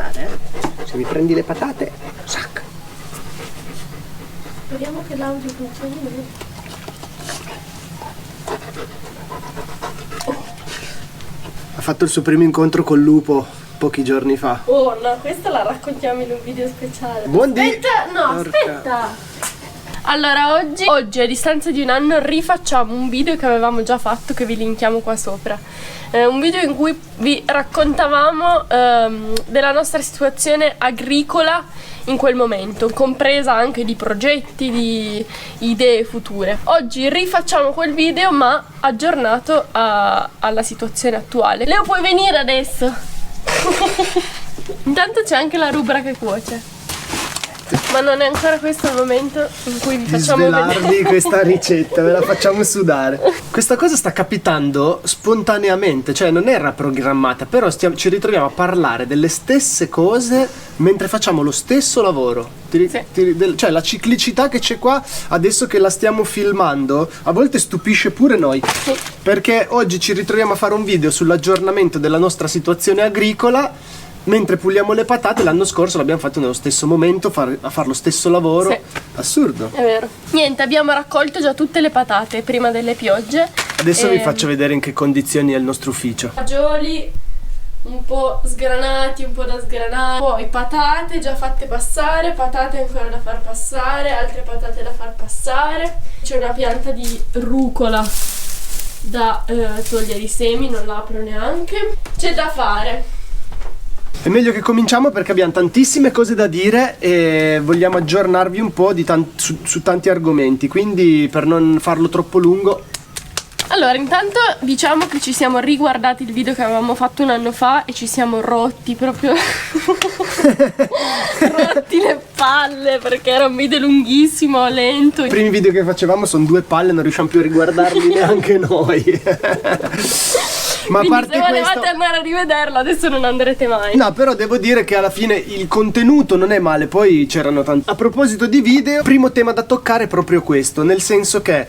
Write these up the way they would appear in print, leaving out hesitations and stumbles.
passare, Se mi prendi le patate, sac. Speriamo che l'audio funzioni bene. Ha fatto il suo primo incontro col lupo pochi giorni fa. Oh no, questa la raccontiamo in un video speciale. Buondì! Aspetta! Allora, oggi a distanza di un anno rifacciamo un video che avevamo già fatto, che vi linkiamo qua sopra. Un video in cui vi raccontavamo della nostra situazione agricola in quel momento, compresa anche di progetti, di idee future. Oggi rifacciamo quel video ma aggiornato alla situazione attuale. Leo, puoi venire adesso? Intanto c'è anche la rubra che cuoce. Ma non è ancora questo il momento in cui vi facciamo vedere questa ricetta, ve la facciamo sudare. Questa cosa sta capitando spontaneamente, cioè non era programmata, però ci ritroviamo a parlare delle stesse cose mentre facciamo lo stesso lavoro. Cioè la ciclicità che c'è qua, adesso che la stiamo filmando, a volte stupisce pure noi. Sì. Perché oggi ci ritroviamo a fare un video sull'aggiornamento della nostra situazione agricola mentre puliamo le patate. L'anno scorso l'abbiamo fatto nello stesso momento, a fare lo stesso lavoro. Sì. Assurdo. È vero. Niente, abbiamo raccolto già tutte le patate prima delle piogge. Adesso vi faccio vedere in che condizioni è il nostro ufficio. Fagioli un po' sgranati, un po' da sgranare. Poi patate già fatte passare, patate ancora da far passare, altre patate da far passare. C'è una pianta di rucola da togliere i semi, non la apro neanche. C'è da fare. È meglio che cominciamo perché abbiamo tantissime cose da dire e vogliamo aggiornarvi un po' su tanti argomenti, quindi per non farlo troppo lungo. Allora, intanto diciamo che ci siamo riguardati il video che avevamo fatto un anno fa e ci siamo rotti proprio rotti le palle perché era un video lunghissimo, lento. I primi video che facevamo sono 2 palle, non riusciamo più a riguardarli neanche noi. Ma a quindi parte se volevate questo, andare a rivederlo adesso non andrete mai. no, però devo dire che alla fine il contenuto non è male, poi c'erano tanti. A proposito di video, primo tema da toccare è proprio questo, nel senso che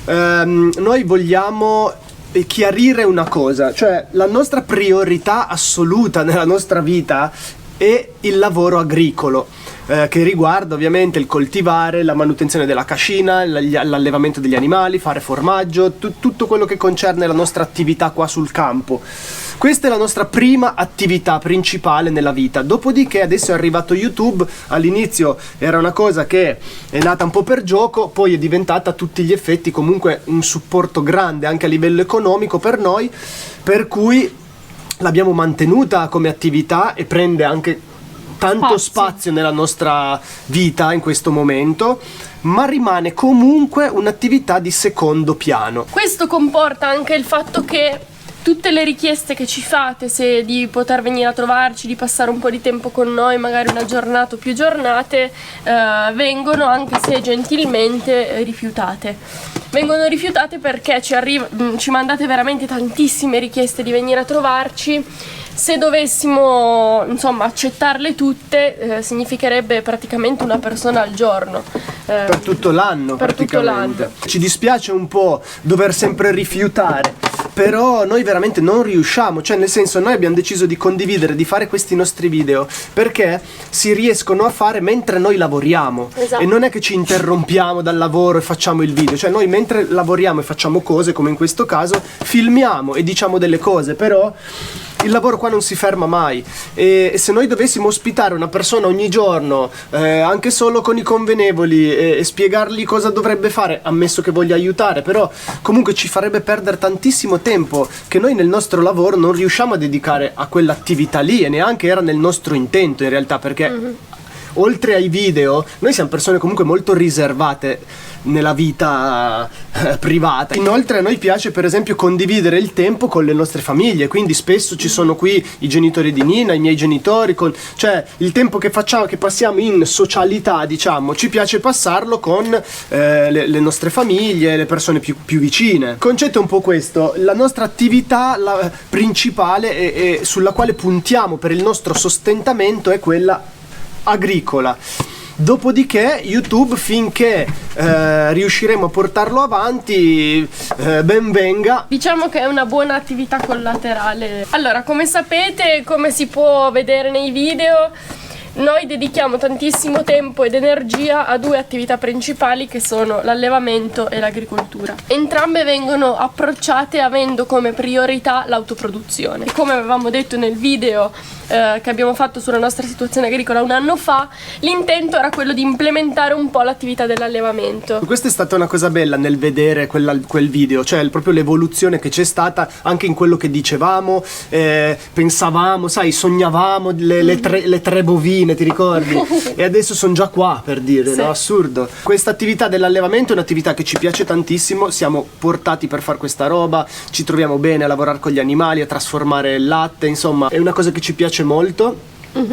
noi vogliamo chiarire una cosa, cioè la nostra priorità assoluta nella nostra vita è il lavoro agricolo, che riguarda ovviamente il coltivare, la manutenzione della cascina, l'allevamento degli animali, fare formaggio, tutto quello che concerne la nostra attività qua sul campo. Questa è la nostra prima attività principale nella vita. Dopodiché adesso è arrivato YouTube. All'inizio era una cosa che è nata un po' per gioco, poi è diventata a tutti gli effetti comunque un supporto grande anche a livello economico per noi, per cui l'abbiamo mantenuta come attività e prende anche tanto spazio nella nostra vita in questo momento, ma rimane comunque un'attività di secondo piano. Questo comporta anche il fatto che tutte le richieste che ci fate, se di poter venire a trovarci, di passare un po' di tempo con noi, magari una giornata o più giornate, vengono, anche se gentilmente, rifiutate. Vengono rifiutate perché ci mandate veramente tantissime richieste di venire a trovarci. Se dovessimo insomma accettarle tutte, significherebbe praticamente una persona al giorno. Per tutto l'anno praticamente. Ci dispiace un po' dover sempre rifiutare, però noi veramente non riusciamo, cioè nel senso noi abbiamo deciso di condividere, di fare questi nostri video perché si riescono a fare mentre noi lavoriamo. Esatto. E non è che ci interrompiamo dal lavoro e facciamo il video, cioè noi mentre lavoriamo e facciamo cose, come in questo caso, filmiamo e diciamo delle cose, però il lavoro qua non si ferma mai e se noi dovessimo ospitare una persona ogni giorno, anche solo con i convenevoli, e spiegargli cosa dovrebbe fare, ammesso che voglia aiutare, però comunque ci farebbe perdere tantissimo tempo che noi nel nostro lavoro non riusciamo a dedicare a quell'attività lì, e neanche era nel nostro intento in realtà, perché oltre ai video noi siamo persone comunque molto riservate nella vita privata. Inoltre a noi piace per esempio condividere il tempo con le nostre famiglie, quindi spesso ci sono qui i genitori di Nina, i miei genitori, cioè il tempo che passiamo in socialità, diciamo, ci piace passarlo con le nostre famiglie, le persone più vicine. Il concetto è un po' questo: la nostra attività principale e sulla quale puntiamo per il nostro sostentamento è quella agricola. Dopodiché YouTube, finché riusciremo a portarlo avanti, ben venga. Diciamo che è una buona attività collaterale. Allora, come sapete, come si può vedere nei video, noi dedichiamo tantissimo tempo ed energia a due attività principali, che sono l'allevamento e l'agricoltura. Entrambe vengono approcciate avendo come priorità l'autoproduzione. Come avevamo detto nel video che abbiamo fatto sulla nostra situazione agricola un anno fa, l'intento era quello di implementare un po' l'attività dell'allevamento. Questa è stata una cosa bella nel vedere quel video, cioè proprio l'evoluzione che c'è stata anche in quello che dicevamo, pensavamo, sai, sognavamo le tre bovine, ti ricordi? E adesso sono già qua, per dire, sì. No? Assurdo. Questa attività dell'allevamento è un'attività che ci piace tantissimo, siamo portati per fare questa roba, ci troviamo bene a lavorare con gli animali, a trasformare il latte, insomma è una cosa che ci piace molto.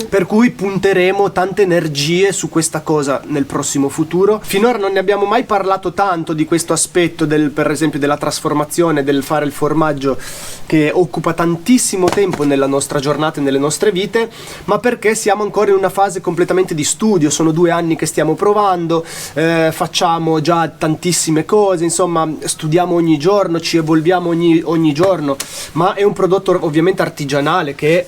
Per cui punteremo tante energie su questa cosa nel prossimo futuro. Finora non ne abbiamo mai parlato tanto di questo aspetto per esempio della trasformazione, del fare il formaggio, che occupa tantissimo tempo nella nostra giornata e nelle nostre vite, ma perché siamo ancora in una fase completamente di studio. Sono 2 anni che stiamo provando, facciamo già tantissime cose, insomma studiamo ogni giorno, ci evolviamo ogni giorno, ma è un prodotto ovviamente artigianale che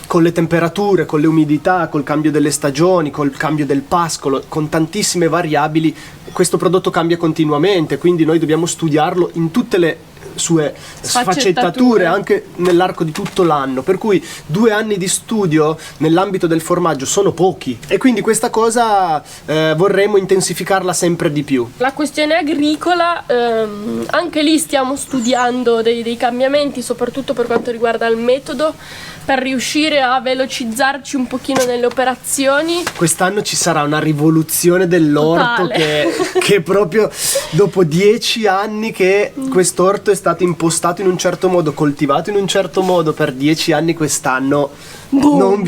con le temperature, con le umidità, col cambio delle stagioni, col cambio del pascolo, con tantissime variabili, questo prodotto cambia continuamente, quindi noi dobbiamo studiarlo in tutte le sue sfaccettature anche nell'arco di tutto l'anno, per cui 2 anni di studio nell'ambito del formaggio sono pochi, e quindi questa cosa vorremmo intensificarla sempre di più. La questione agricola, anche lì stiamo studiando dei cambiamenti, soprattutto per quanto riguarda il metodo, per riuscire a velocizzarci un pochino nelle operazioni. Quest'anno ci sarà una rivoluzione dell'orto che proprio dopo 10 anni che quest'orto è stato impostato in un certo modo, coltivato in un certo modo per 10 anni, quest'anno non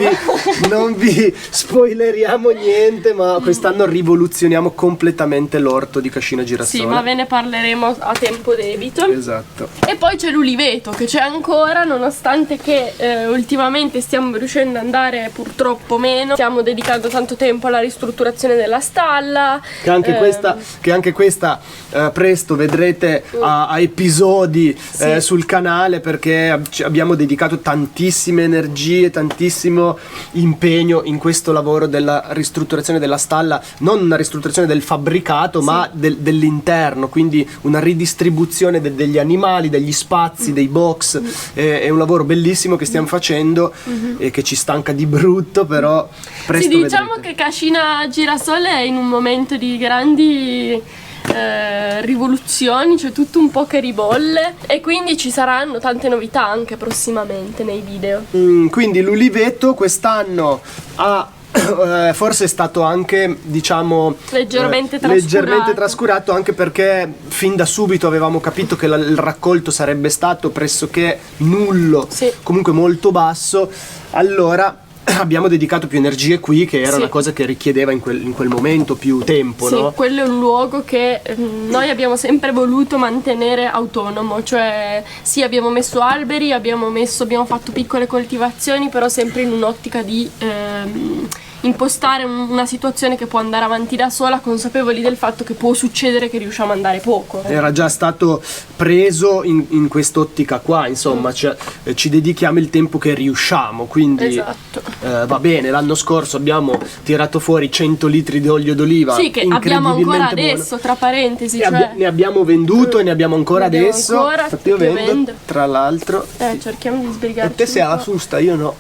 vi spoileriamo niente, ma quest'anno rivoluzioniamo completamente l'orto di Cascina Girasole. Sì, ma ve ne parleremo a tempo debito. Esatto. E poi c'è l'uliveto, che c'è ancora, nonostante che ultimamente stiamo riuscendo ad andare purtroppo meno. Stiamo dedicando tanto tempo alla ristrutturazione della stalla, che anche questa presto vedrete a episodi sul canale, perché abbiamo dedicato tantissime energie, tantissimo impegno in questo lavoro della ristrutturazione della stalla, non una ristrutturazione del fabbricato, ma dell'interno, quindi una ridistribuzione degli animali, degli spazi, dei box. È un lavoro bellissimo che stiamo facendo e che ci stanca di brutto, però presto diciamo vedrete. che Cascina Girasole è in un momento di grandi rivoluzioni, c'è tutto un po' che ribolle, e quindi ci saranno tante novità anche prossimamente nei video. Quindi l'uliveto quest'anno ha forse è stato anche, diciamo, leggermente trascurato, anche perché fin da subito avevamo capito che il raccolto sarebbe stato pressoché nullo, comunque molto basso. Allora abbiamo dedicato più energie qui, che era una cosa che richiedeva in quel momento più tempo, no? Quello è un luogo che noi abbiamo sempre voluto mantenere autonomo, cioè abbiamo messo alberi, abbiamo fatto piccole coltivazioni, però sempre in un'ottica di impostare una situazione che può andare avanti da sola, consapevoli del fatto che può succedere che riusciamo ad andare poco. Era già stato preso in quest'ottica qua, insomma, ci dedichiamo il tempo che riusciamo, quindi va bene. L'anno scorso abbiamo tirato fuori 100 litri di olio d'oliva, che abbiamo ancora adesso, tra parentesi, ne abbiamo venduto e ne abbiamo ancora adesso. Infatti io vendo, tra l'altro. Cerchiamo di sbrigarci. E te sei alla susta, io no.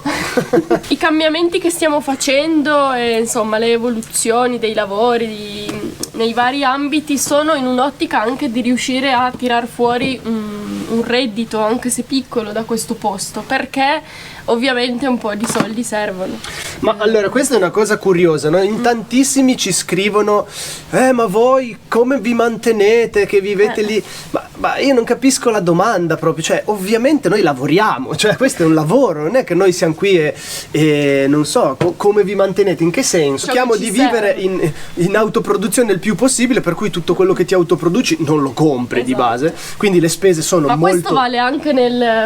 I cambiamenti che stiamo facendo e insomma le evoluzioni dei lavori nei vari ambiti sono in un'ottica anche di riuscire a tirar fuori un reddito, anche se piccolo, da questo posto, perché ovviamente un po' di soldi servono. Ma allora, questa è una cosa curiosa, no? In tantissimi ci scrivono ma voi come vi mantenete, che vivete lì? Ma Ma io non capisco la domanda proprio, cioè ovviamente noi lavoriamo, cioè questo è un lavoro, non è che noi siamo qui e non so come vi mantenete, in che senso? Cerchiamo di vivere in autoproduzione il più possibile, per cui tutto quello che ti autoproduci non lo compri di base, quindi le spese sono molto... Ma questo vale anche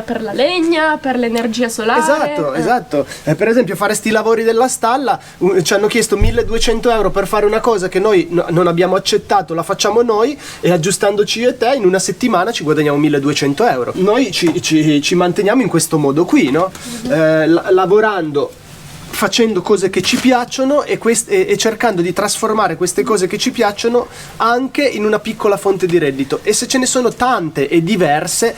per la legna, per l'energia solare. Esatto. Per esempio fare sti lavori della stalla, ci hanno chiesto 1.200 euro per fare una cosa che noi non abbiamo accettato, la facciamo noi e aggiustandoci io e te in una settimana ci guadagniamo 1.200 euro. Noi ci manteniamo in questo modo qui, no? Lavorando, facendo cose che ci piacciono e cercando di trasformare queste cose che ci piacciono anche in una piccola fonte di reddito, e se ce ne sono tante e diverse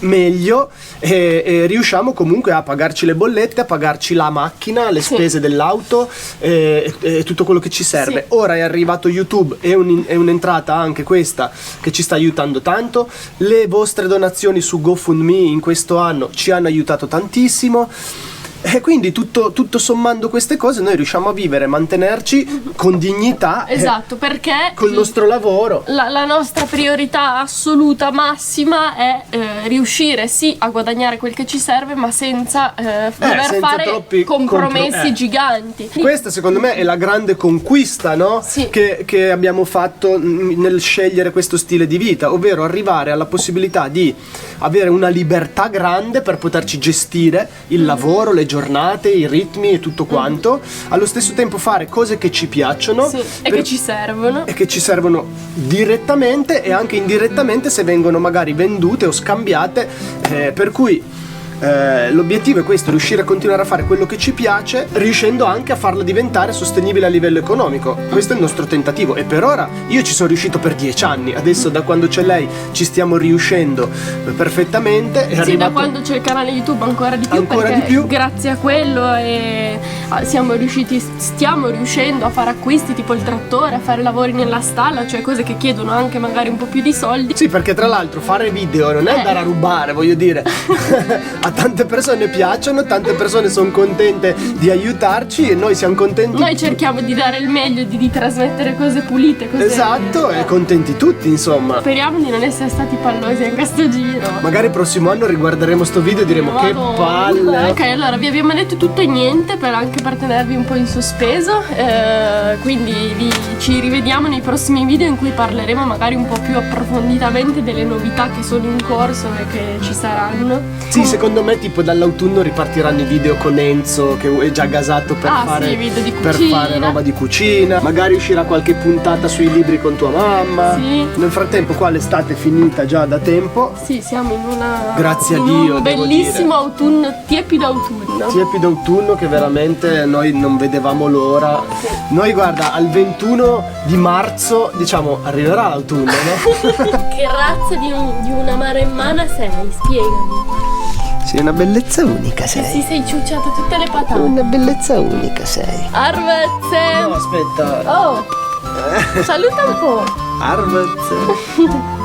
meglio, e riusciamo comunque a pagarci le bollette, a pagarci la macchina, le spese dell'auto e tutto quello che ci serve. Ora è arrivato YouTube, è un'entrata anche questa che ci sta aiutando tanto. Le vostre donazioni su GoFundMe in questo anno ci hanno aiutato tantissimo. E quindi tutto sommando queste cose noi riusciamo a vivere, mantenerci con dignità. Esatto, perché col nostro lavoro la nostra priorità assoluta, massima è riuscire sì a guadagnare quel che ci serve, ma senza dover fare compromessi giganti. Questa secondo me è la grande conquista, no? Sì. Che abbiamo fatto nel scegliere questo stile di vita, ovvero arrivare alla possibilità di avere una libertà grande per poterci gestire il lavoro, le giornate, i ritmi e tutto quanto, allo stesso tempo fare cose che ci piacciono e che ci servono direttamente e anche indirettamente se vengono magari vendute o scambiate, per cui l'obiettivo è questo: riuscire a continuare a fare quello che ci piace, riuscendo anche a farlo diventare sostenibile a livello economico. Questo è il nostro tentativo e per ora io ci sono riuscito per 10 anni. Adesso da quando c'è lei ci stiamo riuscendo perfettamente. Da quando c'è il canale YouTube ancora di più, grazie a quello stiamo riuscendo a fare acquisti tipo il trattore, a fare lavori nella stalla, cioè cose che chiedono anche magari un po' più di soldi. Sì, perché tra l'altro fare video non è andare a rubare, voglio dire. A tante persone piacciono, tante persone sono contente di aiutarci e noi siamo contenti. Noi cerchiamo di dare il meglio, di trasmettere cose pulite, cose... Esatto, e contenti tutti, insomma. Speriamo di non essere stati pallosi anche a sto giro. Magari il prossimo anno riguarderemo sto video e diremo che palle. Ok, allora vi abbiamo detto tutto e niente anche per tenervi un po' in sospeso, quindi ci rivediamo nei prossimi video in cui parleremo magari un po' più approfonditamente delle novità che sono in corso e che ci saranno. Sì, secondo me tipo dall'autunno ripartiranno i video con Enzo che è già gasato per fare video di per fare roba di cucina. Magari uscirà qualche puntata sui libri con tua mamma. Sì. Nel frattempo qua l'estate è finita già da tempo. Sì, siamo grazie a Dio, un bellissimo autunno, tiepido autunno che veramente noi non vedevamo l'ora. Noi guarda, al 21 di marzo diciamo arriverà l'autunno, no? Che razza di una maremmana sei? Spiegami. Sei una bellezza unica, sei. Sì, sei ciucciata tutte le patate. Una bellezza unica, sei. Arvezze! No, aspetta. Oh! Saluta un po'. Arvezze.